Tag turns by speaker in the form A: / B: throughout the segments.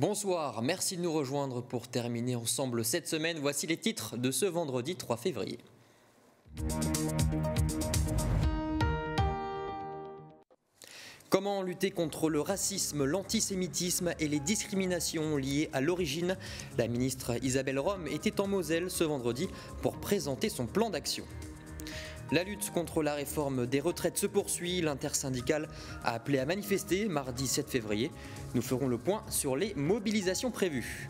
A: Bonsoir, merci de nous rejoindre pour terminer ensemble cette semaine. Voici les titres de ce vendredi 3 février. Comment lutter contre le racisme, l'antisémitisme et les discriminations liées à l'origine? La ministre Isabelle Rome était en Moselle ce vendredi pour présenter son plan d'action. La lutte contre la réforme des retraites se poursuit. L'intersyndicale a appelé à manifester mardi 7 février. Nous ferons le point sur les mobilisations prévues.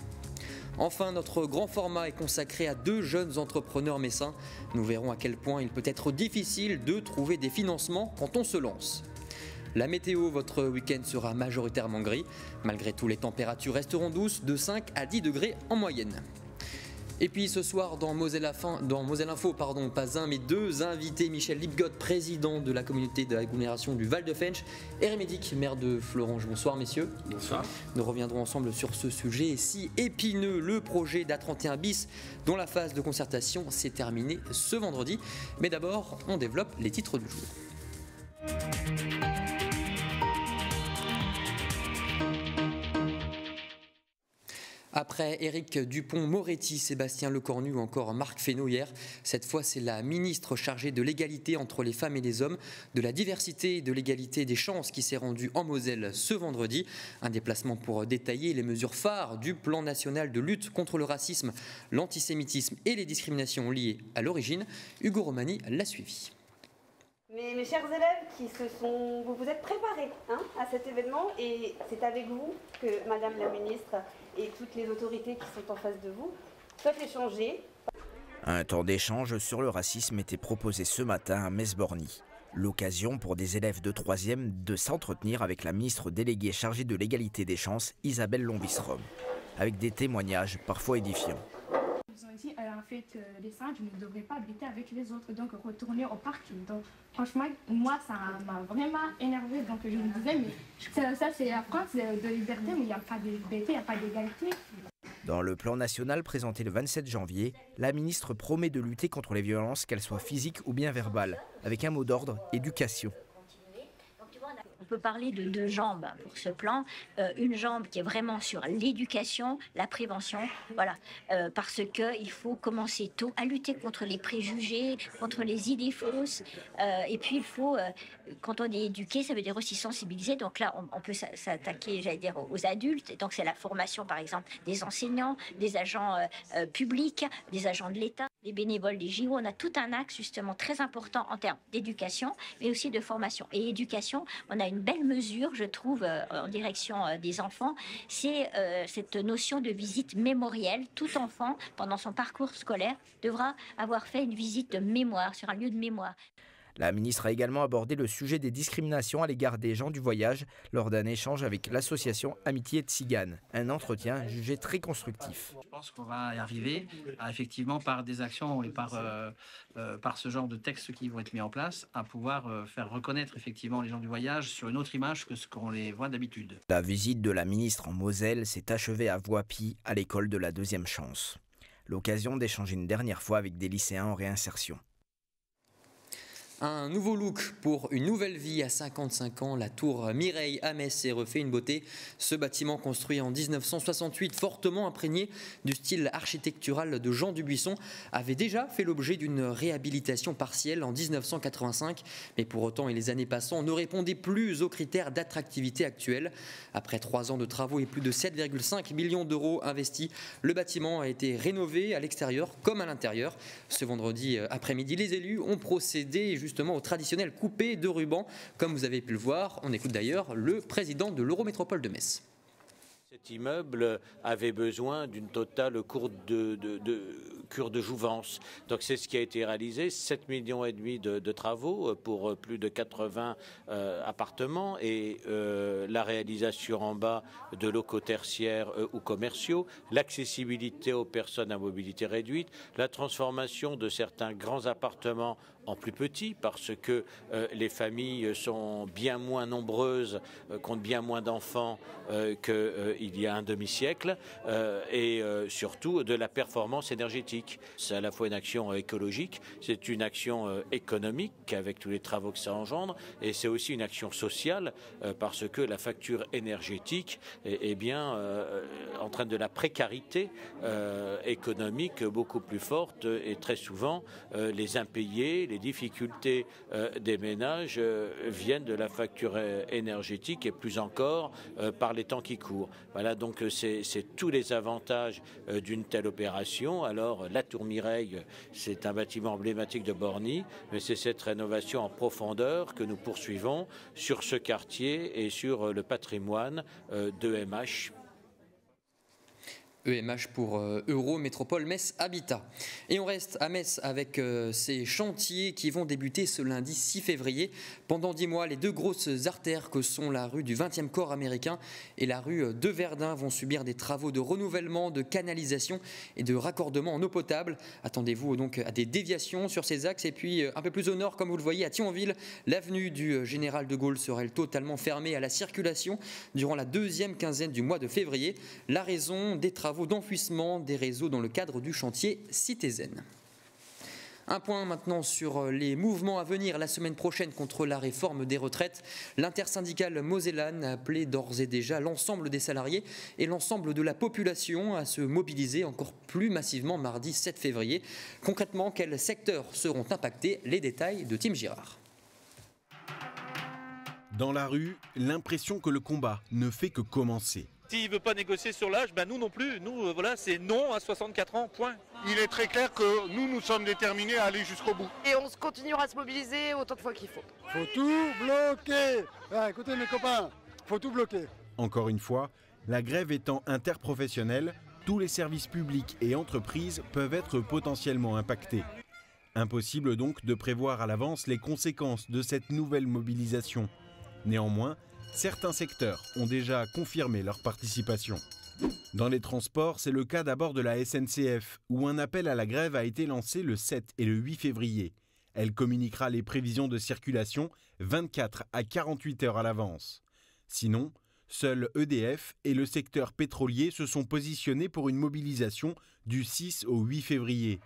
A: Enfin, notre grand format est consacré à deux jeunes entrepreneurs messins. Nous verrons à quel point il peut être difficile de trouver des financements quand on se lance. La météo, votre week-end sera majoritairement gris. Malgré tout, les températures resteront douces de 5 à 10 degrés en moyenne. Et puis ce soir dans Moselle Info, pas un mais deux invités. Michel Lipgott, président de la communauté de l'agglomération du Val de Fensch, et Rémi Dick, maire de Fleuranges. Bonsoir messieurs.
B: Bonsoir.
A: Nous reviendrons ensemble sur ce sujet si épineux, le projet d'A31 bis, dont la phase de concertation s'est terminée ce vendredi. Mais d'abord, on développe les titres du jour. Après Éric Dupond-Moretti, Sébastien Lecornu ou encore Marc Fesneau hier, cette fois c'est la ministre chargée de l'égalité entre les femmes et les hommes, de la diversité et de l'égalité des chances qui s'est rendue en Moselle ce vendredi. Un déplacement pour détailler les mesures phares du plan national de lutte contre le racisme, l'antisémitisme et les discriminations liées à l'origine. Hugo Romani l'a suivi.
C: Mes chers élèves, vous vous êtes préparés à cet événement et c'est avec vous que Madame la Ministre et toutes les autorités qui sont en face de vous souhaitent échanger.
D: Un temps d'échange sur le racisme était proposé ce matin à Metz-Borny. L'occasion pour des élèves de 3e de s'entretenir avec la ministre déléguée chargée de l'égalité des chances, Isabelle Lombis-Rome, avec des témoignages parfois édifiants.
E: Ils ont dit en fait les singes ne devraient pas habiter avec les autres, donc retourner au parc. Donc franchement, moi ça m'a vraiment énervé. Donc je me disais, mais ça c'est la France de liberté, mais il n'y a pas de liberté, il n'y a pas d'égalité.
D: Dans le plan national présenté le 27 janvier, la ministre promet de lutter contre les violences, qu'elles soient physiques ou bien verbales, avec un mot d'ordre, éducation.
F: On peut parler de deux jambes pour ce plan. Une jambe qui est vraiment sur l'éducation, la prévention, voilà, parce qu'il faut commencer tôt à lutter contre les préjugés, contre les idées fausses. Et puis il faut, quand on est éduqué, ça veut dire aussi sensibiliser. Donc là, on peut s'attaquer, j'allais dire, aux adultes. Et donc c'est la formation, par exemple, des enseignants, des agents publics, des agents de l'État, les bénévoles des JO. On a tout un axe justement très important en termes d'éducation, mais aussi de formation. Et éducation, on a une belle mesure, je trouve, en direction des enfants, c'est cette notion de visite mémorielle. Tout enfant, pendant son parcours scolaire, devra avoir fait une visite de mémoire, sur un lieu de mémoire.
D: La ministre a également abordé le sujet des discriminations à l'égard des gens du voyage lors d'un échange avec l'association Amitié Tzigane. Un entretien jugé très constructif.
B: Je pense qu'on va y arriver, effectivement, par des actions et par ce genre de textes qui vont être mis en place, à pouvoir faire reconnaître effectivement les gens du voyage sur une autre image que ce qu'on les voit d'habitude.
D: La visite de la ministre en Moselle s'est achevée à Voipy, à l'école de la Deuxième Chance. L'occasion d'échanger une dernière fois avec des lycéens en réinsertion.
A: Un nouveau look pour une nouvelle vie à 55 ans. La tour Mireille à Metz est refait une beauté. Ce bâtiment construit en 1968, fortement imprégné du style architectural de Jean Dubuisson, avait déjà fait l'objet d'une réhabilitation partielle en 1985. Mais pour autant, et les années passant, ne répondait plus aux critères d'attractivité actuels. Après 3 ans de travaux et plus de 7,5 millions d'euros investis, le bâtiment a été rénové à l'extérieur comme à l'intérieur. Ce vendredi après-midi, les élus ont procédé justement au traditionnel coupé de ruban, comme vous avez pu le voir. On écoute d'ailleurs le président de l'Eurométropole de Metz.
G: Cet immeuble avait besoin d'une totale cure de jouvence. Donc c'est ce qui a été réalisé, 7,5 millions de travaux pour plus de 80 appartements et la réalisation en bas de locaux tertiaires ou commerciaux, l'accessibilité aux personnes à mobilité réduite, la transformation de certains grands appartements en plus petit parce que les familles sont bien moins nombreuses, comptent bien moins d'enfants qu'il y a un demi-siècle et surtout de la performance énergétique. C'est à la fois une action écologique, c'est une action économique avec tous les travaux que ça engendre et c'est aussi une action sociale parce que la facture énergétique est bien entraîne de la précarité économique beaucoup plus forte et très souvent les impayés, les difficultés des ménages viennent de la facture énergétique et plus encore par les temps qui courent. Voilà, donc c'est tous les avantages d'une telle opération. Alors la Tour Mireille, c'est un bâtiment emblématique de Borny, mais c'est cette rénovation en profondeur que nous poursuivons sur ce quartier et sur le patrimoine d'EMH.
A: EMH pour Euro Métropole Metz Habitat. Et on reste à Metz avec ces chantiers qui vont débuter ce lundi 6 février. Pendant 10 mois, les deux grosses artères que sont la rue du 20e corps américain et la rue de Verdun vont subir des travaux de renouvellement, de canalisation et de raccordement en eau potable. Attendez-vous donc à des déviations sur ces axes. Et puis un peu plus au nord, comme vous le voyez, à Thionville, l'avenue du Général de Gaulle sera totalement fermée à la circulation durant la deuxième quinzaine du mois de février. La raison des travaux d'enfouissement des réseaux dans le cadre du chantier Cité-Zen. Un point maintenant sur les mouvements à venir la semaine prochaine contre la réforme des retraites. L'intersyndicale mosellane a appelé d'ores et déjà l'ensemble des salariés et l'ensemble de la population à se mobiliser encore plus massivement mardi 7 février. Concrètement, quels secteurs seront impactés? Les détails de Tim Girard.
H: Dans la rue, l'impression que le combat ne fait que commencer.
I: S'il ne veut pas négocier sur l'âge, nous non plus. Nous, voilà, c'est non à 64 ans, point.
J: Il est très clair que nous sommes déterminés à aller jusqu'au bout.
K: Et on continuera à se mobiliser autant de fois qu'il faut.
L: Faut tout bloquer. Écoutez mes copains, faut tout bloquer.
H: Encore une fois, la grève étant interprofessionnelle, tous les services publics et entreprises peuvent être potentiellement impactés. Impossible donc de prévoir à l'avance les conséquences de cette nouvelle mobilisation. Néanmoins, certains secteurs ont déjà confirmé leur participation. Dans les transports, c'est le cas d'abord de la SNCF, où un appel à la grève a été lancé le 7 et le 8 février. Elle communiquera les prévisions de circulation 24 à 48 heures à l'avance. Sinon, seuls EDF et le secteur pétrolier se sont positionnés pour une mobilisation du 6 au 8 février.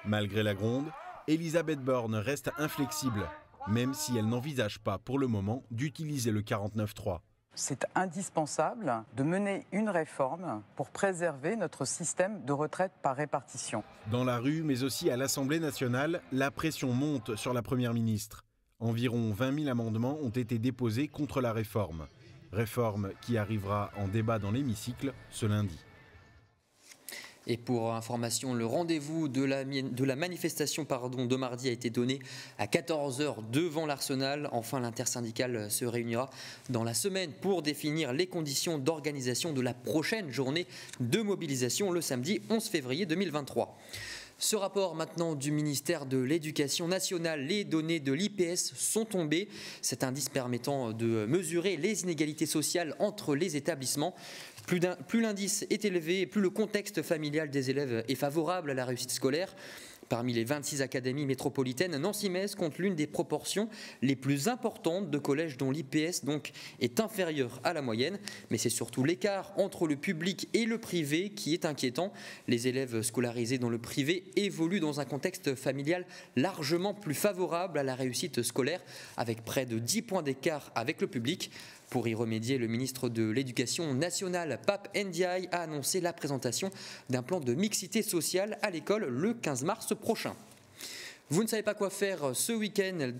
H: Malgré la gronde, Elisabeth Borne reste inflexible, même si elle n'envisage pas pour le moment d'utiliser le 49.3.
M: C'est indispensable de mener une réforme pour préserver notre système de retraite par répartition.
H: Dans la rue, mais aussi à l'Assemblée nationale, la pression monte sur la Première ministre. Environ 20 000 amendements ont été déposés contre la réforme. Réforme qui arrivera en débat dans l'hémicycle ce lundi.
A: Et pour information, le rendez-vous de la manifestation de mardi a été donné à 14h devant l'Arsenal. Enfin, l'intersyndicale se réunira dans la semaine pour définir les conditions d'organisation de la prochaine journée de mobilisation le samedi 11 février 2023. Ce rapport maintenant du ministère de l'Éducation nationale, les données de l'IPS sont tombées. Cet indice permettant de mesurer les inégalités sociales entre les établissements. Plus l'indice est élevé et plus le contexte familial des élèves est favorable à la réussite scolaire. Parmi les 26 académies métropolitaines, Nancy-Metz compte l'une des proportions les plus importantes de collèges dont l'IPS donc est inférieur à la moyenne. Mais c'est surtout l'écart entre le public et le privé qui est inquiétant. Les élèves scolarisés dans le privé évoluent dans un contexte familial largement plus favorable à la réussite scolaire, avec près de 10 points d'écart avec le public. Pour y remédier, le ministre de l'Éducation nationale, Pape Ndiaye, a annoncé la présentation d'un plan de mixité sociale à l'école le 15 mars prochain. Vous ne savez pas quoi faire ce week-end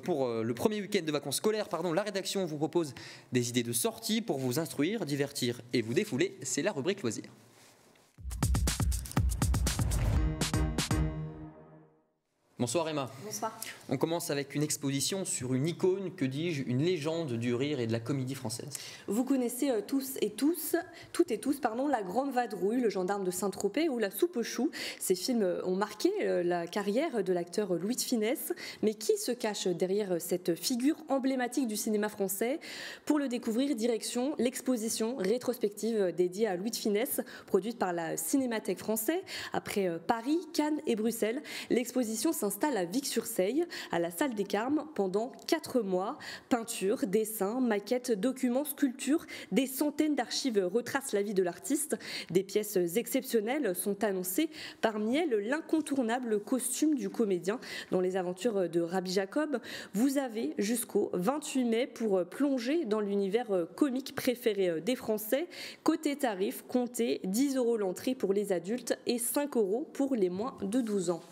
A: pour le premier week-end de vacances scolaires, la rédaction vous propose des idées de sortie pour vous instruire, divertir et vous défouler. C'est la rubrique loisirs. Bonsoir Emma.
N: Bonsoir.
A: On commence avec une exposition sur une icône, que dis-je, une légende du rire et de la comédie française.
N: Vous connaissez toutes et tous, La Grande Vadrouille, Le Gendarme de Saint-Tropez ou La Soupe aux choux. Ces films ont marqué la carrière de l'acteur Louis de Funès. Mais qui se cache derrière cette figure emblématique du cinéma français? Pour le découvrir, direction l'exposition rétrospective dédiée à Louis de Funès, produite par la Cinémathèque française. Après Paris, Cannes et Bruxelles, l'exposition s'installe à Vic-sur-Seille, à la salle des Carmes, pendant 4 mois. Peinture, dessins, maquettes, documents, sculptures, des centaines d'archives retracent la vie de l'artiste. Des pièces exceptionnelles sont annoncées, parmi elles l'incontournable costume du comédien dans les aventures de Rabbi Jacob. Vous avez jusqu'au 28 mai pour plonger dans l'univers comique préféré des Français. Côté tarif, comptez 10 € l'entrée pour les adultes et 5 € pour les moins de 12 ans.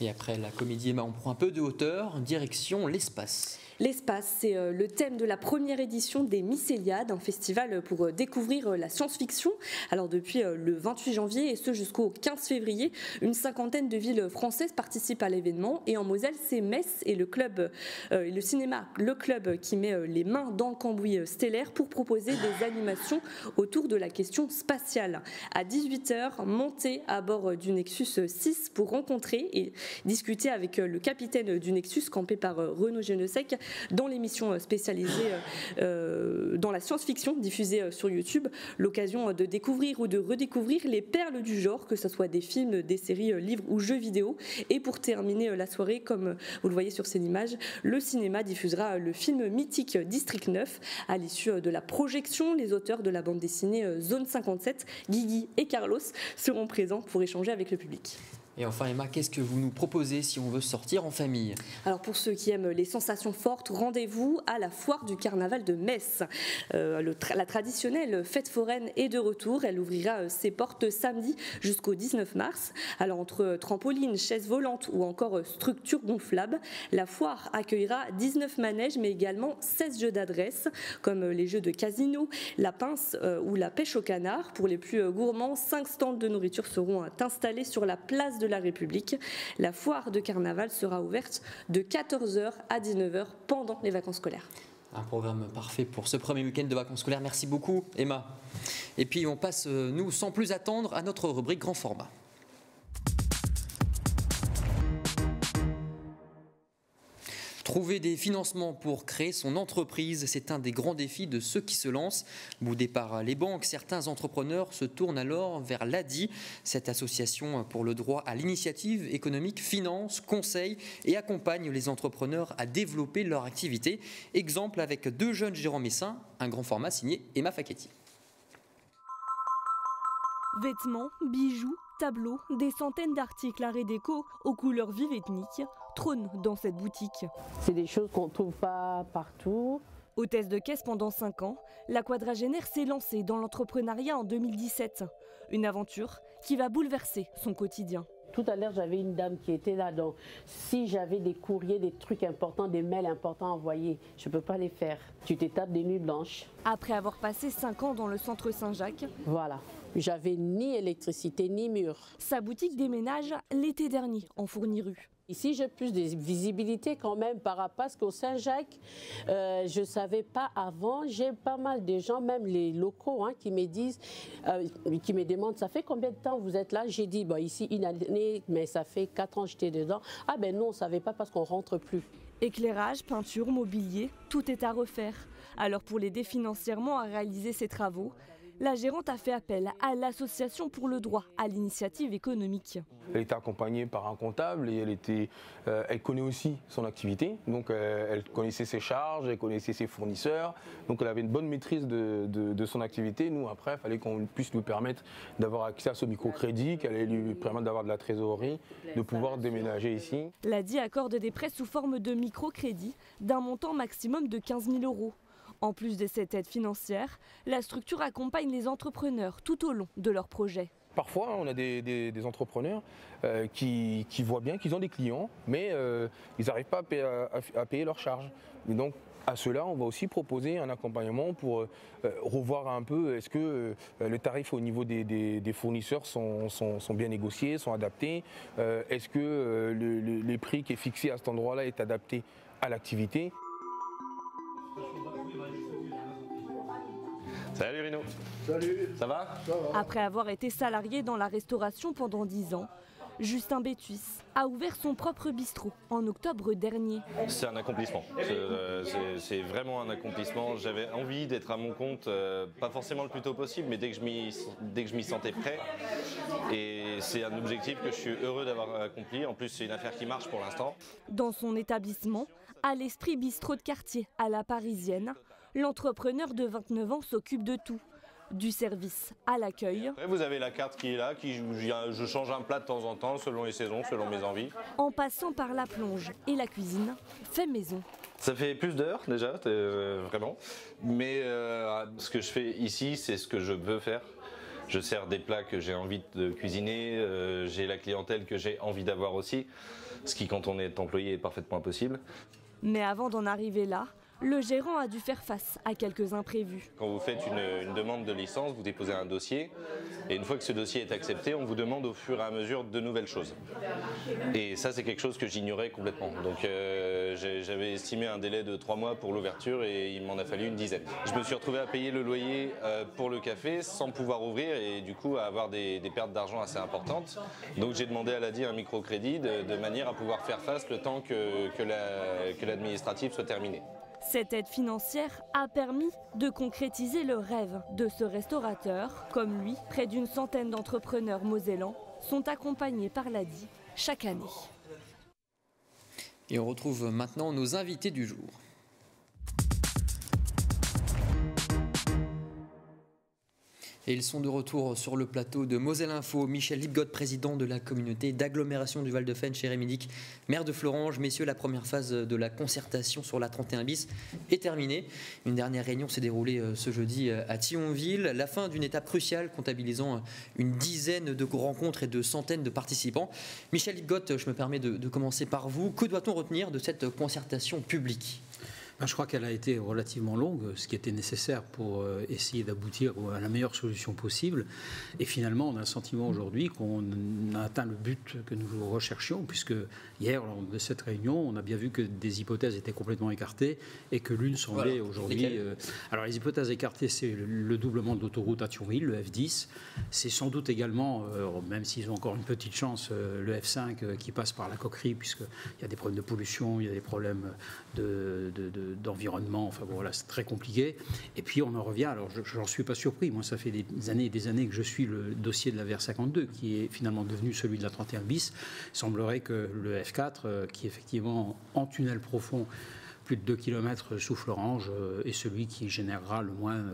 A: Et après la comédie, Emma, on prend un peu de hauteur, direction l'espace.
N: L'espace, c'est le thème de la première édition des Mycéliades, un festival pour découvrir la science-fiction. Alors depuis le 28 janvier et ce jusqu'au 15 février, une cinquantaine de villes françaises participent à l'événement. Et en Moselle, c'est Metz et le club, le cinéma, le club qui met les mains dans le cambouis stellaire pour proposer des animations autour de la question spatiale. À 18h, montez à bord du Nexus 6 pour rencontrer et discuter avec le capitaine du Nexus, campé par Renaud Genesec, dans l'émission spécialisée dans la science-fiction diffusée sur YouTube. L'occasion de découvrir ou de redécouvrir les perles du genre, que ce soit des films, des séries, livres ou jeux vidéo. Et pour terminer la soirée, comme vous le voyez sur ces images, le cinéma diffusera le film mythique District 9. À l'issue de la projection, les auteurs de la bande dessinée Zone 57, Guigui et Carlos, seront présents pour échanger avec le public.
A: Et enfin Emma, qu'est-ce que vous nous proposez si on veut sortir en famille?
N: Alors pour ceux qui aiment les sensations fortes, rendez-vous à la foire du carnaval de Metz. La traditionnelle fête foraine est de retour. Elle ouvrira ses portes samedi jusqu'au 19 mars. Alors entre trampolines, chaises volantes ou encore structures gonflables, la foire accueillera 19 manèges mais également 16 jeux d'adresse comme les jeux de casino, la pince ou la pêche au canard. Pour les plus gourmands, 5 stands de nourriture seront installés sur la place de la République. La foire de carnaval sera ouverte de 14h à 19h pendant les vacances scolaires.
A: Un programme parfait pour ce premier week-end de vacances scolaires. Merci beaucoup Emma. Et puis on passe, nous, sans plus attendre, à notre rubrique grand format. Trouver des financements pour créer son entreprise, c'est un des grands défis de ceux qui se lancent. Boudés par les banques, certains entrepreneurs se tournent alors vers l'ADI. Cette association pour le droit à l'initiative économique finance, conseille et accompagne les entrepreneurs à développer leur activité. Exemple avec 2 jeunes gérants messins, un grand format signé Emma Facchetti.
O: Vêtements, bijoux, tableaux, des centaines d'articles art et déco aux couleurs vives ethniques trônent dans cette boutique.
P: C'est des choses qu'on ne trouve pas partout.
O: Hôtesse de caisse pendant 5 ans, la quadragénaire s'est lancée dans l'entrepreneuriat en 2017. Une aventure qui va bouleverser son quotidien.
P: Tout à l'heure, j'avais une dame qui était là. Donc, si j'avais des courriers, des trucs importants, des mails importants à envoyer, je ne peux pas les faire. Tu t'étapes des nuits blanches.
O: Après avoir passé 5 ans dans le centre Saint-Jacques,
P: voilà. J'avais ni électricité, ni mur.
O: Sa boutique déménage l'été dernier en Fourni-Rue.
P: Ici, j'ai plus de visibilité quand même par rapport à ce qu'au Saint-Jacques, je ne savais pas avant. J'ai pas mal de gens, même les locaux, qui me disent, qui me demandent, ça fait combien de temps vous êtes là? J'ai dit, ici 1 année, mais ça fait 4 ans que j'étais dedans. Ah ben non, on ne savait pas parce qu'on ne rentre plus.
O: Éclairage, peinture, mobilier, tout est à refaire. Alors pour l'aider financièrement à réaliser ces travaux, la gérante a fait appel à l'Association pour le droit à l'initiative économique.
Q: Elle était accompagnée par un comptable et elle connaît aussi son activité. Donc elle connaissait ses charges, elle connaissait ses fournisseurs. Donc elle avait une bonne maîtrise de son activité. Nous, après, il fallait qu'on puisse lui permettre d'avoir accès à ce microcrédit, qu'elle allait lui permettre d'avoir de la trésorerie, de pouvoir déménager ici.
O: L'ADI accorde des prêts sous forme de microcrédit d'un montant maximum de 15 000 €. En plus de cette aide financière, la structure accompagne les entrepreneurs tout au long de leur projet.
Q: Parfois, on a des entrepreneurs qui voient bien qu'ils ont des clients, mais ils n'arrivent pas à payer leurs charges. Et donc, à cela, on va aussi proposer un accompagnement pour revoir un peu est-ce que les tarifs au niveau des fournisseurs sont bien négociés, sont adaptés, est-ce que les prix qui est fixé à cet endroit-là est adapté à l'activité.
R: Salut Rino.
L: Salut.
R: Ça va?
O: Après avoir été salarié dans la restauration pendant 10 ans, Justin Bétuis a ouvert son propre bistrot en octobre dernier.
R: C'est un accomplissement, c'est vraiment un accomplissement. J'avais envie d'être à mon compte, pas forcément le plus tôt possible, mais dès que je m'y sentais prêt. Et c'est un objectif que je suis heureux d'avoir accompli. En plus, c'est une affaire qui marche pour l'instant.
O: Dans son établissement, à l'Esprit Bistrot de quartier à la Parisienne, l'entrepreneur de 29 ans s'occupe de tout. Du service à l'accueil.
R: Vous avez la carte qui est là, je change un plat de temps en temps selon les saisons, selon mes envies.
O: En passant par la plonge et la cuisine, fait maison.
R: Ça fait plus d'heures déjà, vraiment. Mais ce que je fais ici, c'est ce que je veux faire. Je sers des plats que j'ai envie de cuisiner, j'ai la clientèle que j'ai envie d'avoir aussi, ce qui quand on est employé est parfaitement impossible.
O: Mais avant d'en arriver là, le gérant a dû faire face à quelques imprévus.
R: Quand vous faites une demande de licence, vous déposez un dossier et une fois que ce dossier est accepté, on vous demande au fur et à mesure de nouvelles choses. Et ça, c'est quelque chose que j'ignorais complètement. Donc j'avais estimé un délai de 3 mois pour l'ouverture et il m'en a fallu une dizaine. Je me suis retrouvé à payer le loyer pour le café sans pouvoir ouvrir et du coup à avoir des pertes d'argent assez importantes. Donc j'ai demandé à l'ADI un microcrédit de manière à pouvoir faire face le temps que l'administratif soit terminé.
O: Cette aide financière a permis de concrétiser le rêve de ce restaurateur. Comme lui, près d'une centaine d'entrepreneurs mosellans sont accompagnés par l'ADI chaque année.
A: Et on retrouve maintenant nos invités du jour. Et ils sont de retour sur le plateau de Moselle Info. Michel Lipgott, président de la communauté d'agglomération du Val-de-Faine, Jérémy Dick, maire de Florange. Messieurs, la première phase de la concertation sur la 31 bis est terminée. Une dernière réunion s'est déroulée ce jeudi à Thionville. La fin d'une étape cruciale comptabilisant une dizaine de rencontres et de centaines de participants. Michel Lipgott, je me permets de commencer par vous. Que doit-on retenir de cette concertation publique ?
S: Je crois qu'elle a été relativement longue, ce qui était nécessaire pour essayer d'aboutir à la meilleure solution possible. Et finalement, on a le sentiment aujourd'hui qu'on a atteint le but que nous recherchions, puisque hier, lors de cette réunion, on a bien vu que des hypothèses étaient complètement écartées et que l'une semblait aujourd'hui... alors, les hypothèses écartées, c'est le doublement de l'autoroute à Thionville, le F10. C'est sans doute également, même s'ils ont encore une petite chance, le F5 qui passe par la coquerie, puisqu'il y a des problèmes de pollution, il y a des problèmes d'environnement, enfin bon, voilà, c'est très compliqué. Et puis on en revient, alors j'en suis pas surpris, moi ça fait des années et des années que je suis le dossier de la VR52 qui est finalement devenu celui de la 31 bis. Il semblerait que le F4, qui est effectivement en tunnel profond, plus de 2 km sous Florange, est celui qui générera le moins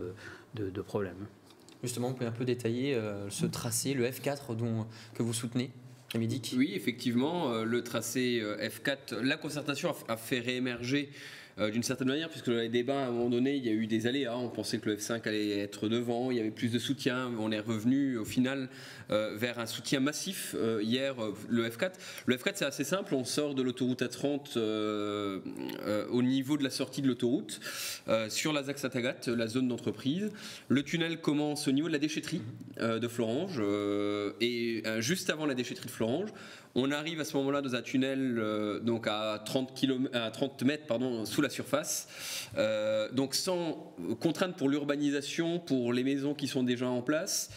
S: de problèmes.
A: Justement, vous pouvez un peu détailler ce tracé, le F4 que vous soutenez ?
T: Oui, effectivement, le tracé F4, la concertation a fait réémerger d'une certaine manière, puisque dans les débats, à un moment donné, il y a eu des aléas. On pensait que le F5 allait être devant, il y avait plus de soutien. On est revenu au final vers un soutien massif. Hier, le F4. Le F4, c'est assez simple. On sort de l'autoroute A30 au niveau de la sortie de l'autoroute, sur la Zaxatagat, la zone d'entreprise. Le tunnel commence au niveau de la déchetterie de Florange, et juste avant la déchetterie de Florange. On arrive à ce moment-là dans un tunnel donc à 30 mètres sous la surface, donc sans contrainte pour l'urbanisation, pour les maisons qui sont déjà en place.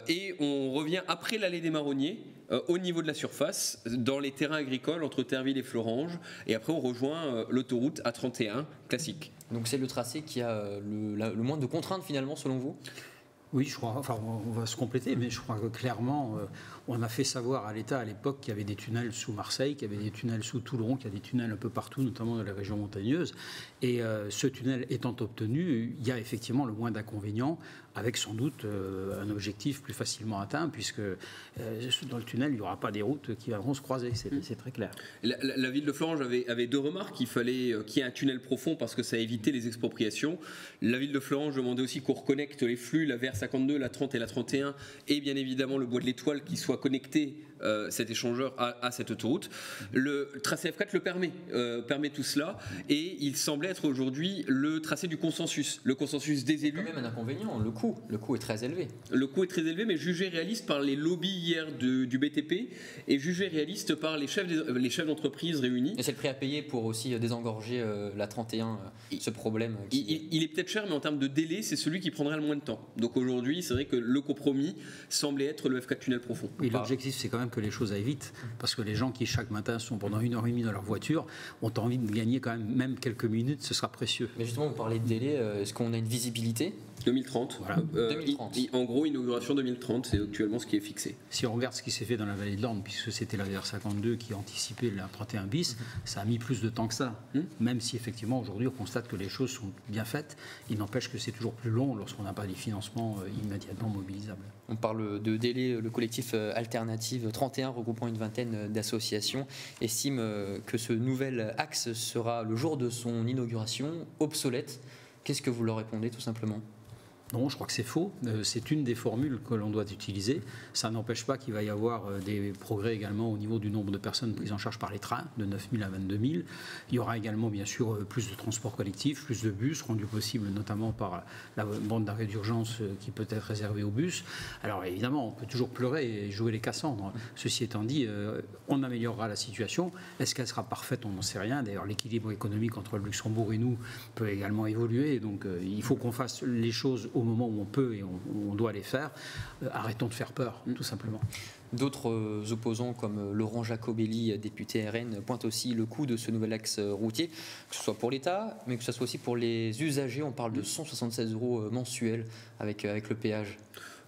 T: Et on revient après l'allée des Marronniers au niveau de la surface, dans les terrains agricoles entre Terville et Florange. Et après on rejoint l'autoroute A31 classique.
A: Donc c'est le tracé qui a le moins de contraintes finalement selon vous ?
S: Oui, je crois, enfin on va se compléter, mais je crois que clairement, on a fait savoir à l'État à l'époque qu'il y avait des tunnels sous Marseille, qu'il y avait des tunnels sous Toulon, qu'il y a des tunnels un peu partout, notamment dans la région montagneuse. Et ce tunnel étant obtenu, il y a effectivement le moins d'inconvénients, avec sans doute un objectif plus facilement atteint, puisque dans le tunnel, il n'y aura pas des routes qui vont se croiser, c'est très clair.
T: La ville de Florange avait deux remarques. Il fallait qu'il y ait un tunnel profond parce que ça évitait les expropriations. La ville de Florange demandait aussi qu'on reconnecte les flux, la VR52, la 30 et la 31, et bien évidemment le bois de l'Étoile qui soit connecté, cet échangeur, à cette autoroute. Le tracé F4 permet tout cela, et il semblait être aujourd'hui le tracé du consensus, le consensus des élus.
A: C'est quand même un inconvénient, le coût coût est très élevé.
T: Le coût est très élevé, mais jugé réaliste par les lobbies hier du BTP et jugé réaliste par les chefs d'entreprise réunis.
A: Et c'est le prix à payer pour aussi désengorger la 31, ce problème.
T: Il est peut-être cher, mais en termes de délai, c'est celui qui prendrait le moins de temps. Donc aujourd'hui, c'est vrai que le compromis semblait être le F4 tunnel profond.
S: Et l'objectif, c'est quand même que les choses aillent vite, parce que les gens qui chaque matin sont pendant 1h30 dans leur voiture ont envie de gagner quand même quelques minutes, ce sera précieux.
A: Mais justement, vous parlez de délai, est-ce qu'on a une visibilité ?
T: 2030. Voilà.
A: 2030.
T: En gros, inauguration 2030, c'est actuellement ce qui est fixé.
S: Si on regarde ce qui s'est fait dans la vallée de l'Orne, puisque c'était la VR52 qui anticipait la 31 bis, ça a mis plus de temps que ça. Même si effectivement aujourd'hui on constate que les choses sont bien faites, il n'empêche que c'est toujours plus long lorsqu'on n'a pas les financements immédiatement mobilisables.
A: On parle de délai, le collectif Alternative 31, regroupant une vingtaine d'associations, estime que ce nouvel axe sera, le jour de son inauguration, obsolète. Qu'est-ce que vous leur répondez tout simplement ?
S: Non, je crois que c'est faux. C'est une des formules que l'on doit utiliser. Ça n'empêche pas qu'il va y avoir des progrès également au niveau du nombre de personnes prises en charge par les trains, de 9 000 à 22 000. Il y aura également, bien sûr, plus de transports collectifs, plus de bus, rendus possibles notamment par la bande d'arrêt d'urgence qui peut être réservée aux bus. Alors évidemment, on peut toujours pleurer et jouer les Cassandres. Ceci étant dit, on améliorera la situation. Est-ce qu'elle sera parfaite ? On n'en sait rien. D'ailleurs, l'équilibre économique entre le Luxembourg et nous peut également évoluer. Donc il faut qu'on fasse les choses au moment où on peut et on doit les faire. Arrêtons de faire peur, tout simplement.
A: D'autres opposants comme Laurent Jacobelli, député RN, pointent aussi le coût de ce nouvel axe routier, que ce soit pour l'État, mais que ce soit aussi pour les usagers. On parle de 176 € mensuels avec le péage.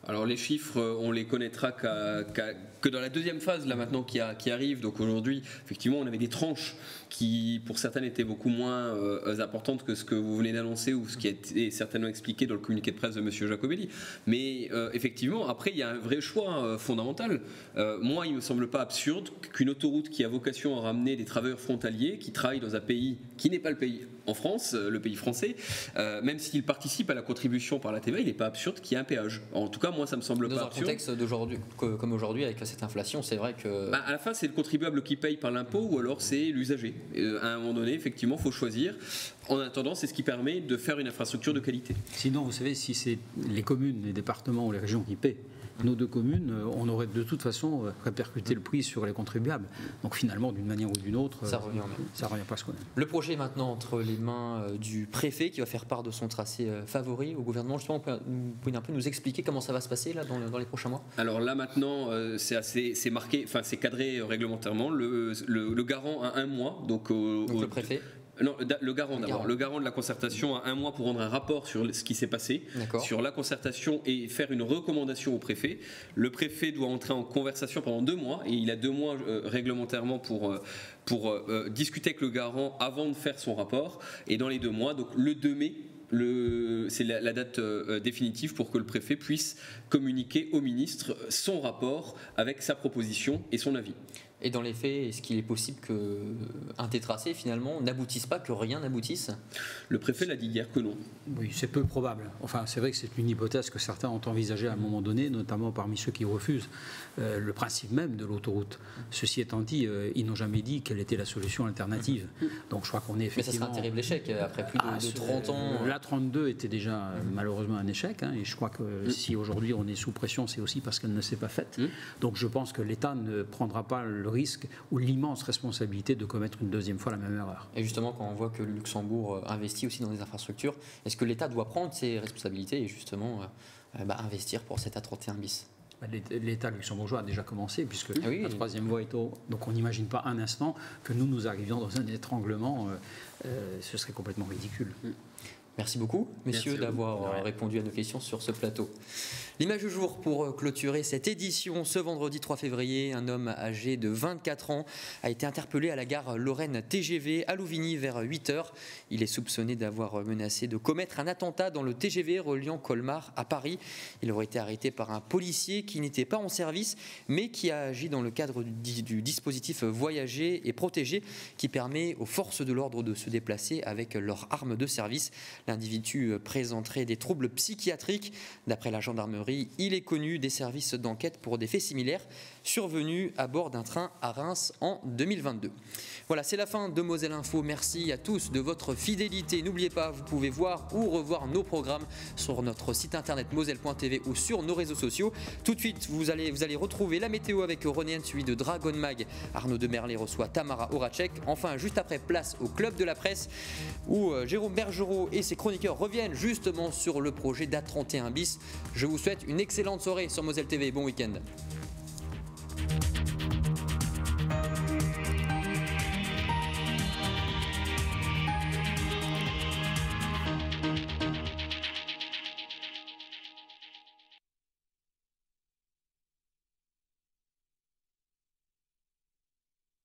T: Alors les chiffres, on les connaîtra que dans la deuxième phase là maintenant qui arrive. Donc aujourd'hui, effectivement, on avait des tranches qui, pour certaines, étaient beaucoup moins importantes que ce que vous venez d'annoncer ou ce qui a été certainement expliqué dans le communiqué de presse de M. Jacobelli. Mais effectivement, après, il y a un vrai choix fondamental. Moi, il ne me semble pas absurde qu'une autoroute qui a vocation à ramener des travailleurs frontaliers qui travaillent dans un pays qui n'est pas le pays en France, le pays français, même s'il participe à la contribution par la TVA, il n'est pas absurde qu'il y ait un péage. En tout cas, moi, ça me semble pas absurde.
A: Dans un contexte d'aujourd'hui, comme aujourd'hui, avec cette inflation, c'est vrai que...
T: À la fin, c'est le contribuable qui paye par l'impôt ou alors c'est l'usager. À un moment donné, effectivement, il faut choisir. En attendant, c'est ce qui permet de faire une infrastructure de qualité.
S: Sinon, vous savez, si c'est les communes, les départements ou les régions qui paient, nos deux communes, on aurait de toute façon répercuté le prix sur les contribuables. Donc finalement, d'une manière ou d'une autre, ça revient presque.
A: Le projet est maintenant entre les mains du préfet qui va faire part de son tracé favori au gouvernement. Justement, vous pouvez un peu nous expliquer comment ça va se passer là, dans les prochains mois ?
T: Alors là maintenant, c'est marqué, enfin c'est cadré réglementairement. Le garant a 1 mois. Donc
A: le préfet ?
T: Non, le garant d'abord. Le garant de la concertation a 1 mois pour rendre un rapport sur ce qui s'est passé, sur la concertation et faire une recommandation au préfet. Le préfet doit entrer en conversation pendant 2 mois et il a 2 mois réglementairement pour discuter avec le garant avant de faire son rapport. Et dans les 2 mois, donc le 2 mai, c'est la date définitive pour que le préfet puisse communiquer au ministre son rapport avec sa proposition et son avis.
A: Et dans les faits, est-ce qu'il est possible qu'un tétracé, finalement, n'aboutisse pas, que rien n'aboutisse ?
T: Le préfet l'a dit hier que non.
S: Oui, c'est peu probable. Enfin, c'est vrai que c'est une hypothèse que certains ont envisagée à un moment donné, notamment parmi ceux qui refusent le principe même de l'autoroute. Ceci étant dit, ils n'ont jamais dit quelle était la solution alternative. Donc je crois qu'on est effectivement...
A: Mais ça sera un terrible échec, après plus de 30 ans...
S: La 32 était déjà malheureusement un échec, et je crois que si aujourd'hui on est sous pression, c'est aussi parce qu'elle ne s'est pas faite. Donc je pense que l'État ne prendra pas le risque ou l'immense responsabilité de commettre une deuxième fois la même erreur.
A: Et justement, quand on voit que le Luxembourg investit aussi dans des infrastructures, est-ce que l'État doit prendre ses responsabilités et justement investir pour cet A31 bis ?
S: L'État luxembourgeois a déjà commencé, puisque la troisième voie est au... Donc on n'imagine pas un instant que nous arrivions dans un étranglement, ce serait complètement ridicule.
A: Merci beaucoup, messieurs, d'avoir répondu à nos questions sur ce plateau. L'image du jour pour clôturer cette édition. Ce vendredi 3 février, un homme âgé de 24 ans a été interpellé à la gare Lorraine TGV à Louvigny vers 8h. Il est soupçonné d'avoir menacé de commettre un attentat dans le TGV reliant Colmar à Paris. Il aurait été arrêté par un policier qui n'était pas en service, mais qui a agi dans le cadre du dispositif Voyager et Protéger, qui permet aux forces de l'ordre de se déplacer avec leurs armes de service. L'individu présenterait des troubles psychiatriques. D'après la gendarmerie, il est connu des services d'enquête pour des faits similaires survenus à bord d'un train à Reims en 2022. Voilà, c'est la fin de Moselle Info. Merci à tous de votre fidélité. N'oubliez pas, vous pouvez voir ou revoir nos programmes sur notre site internet moselle.tv ou sur nos réseaux sociaux. Tout de suite, vous allez retrouver la météo avec René, suivi de Dragon Mag. Arnaud Demerlet reçoit Tamara Horacek. Enfin, juste après, place au Club de la Presse où Jérôme Bergerot et ses chroniqueurs reviennent justement sur le projet d'A31 bis. Je vous souhaite une excellente soirée sur Moselle TV. Bon week-end.